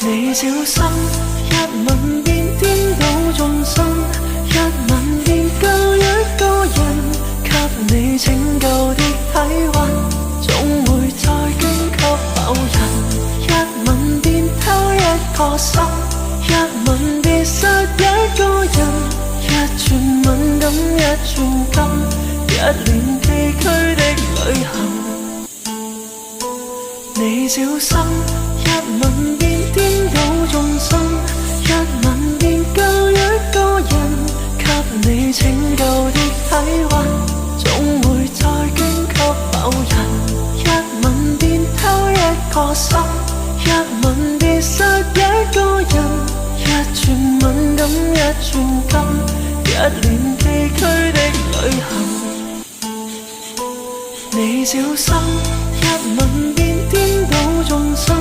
你小心，一吻便顛倒眾生，一吻便救一個人，給你拯救的體溫，總會再捐給某人。一吻便偷一個心，一吻便殺一個人，一寸敏感一寸金，一臉崎嶇的旅行。你小心，一吻便顛倒眾生，一吻便救一個人，給你拯救的體溫，總會再捐給某人。一吻便偷一個心，一吻便殺一個人，一寸敏感一寸金，一臉崎嶇的旅行。你小心，一吻便顛倒眾生，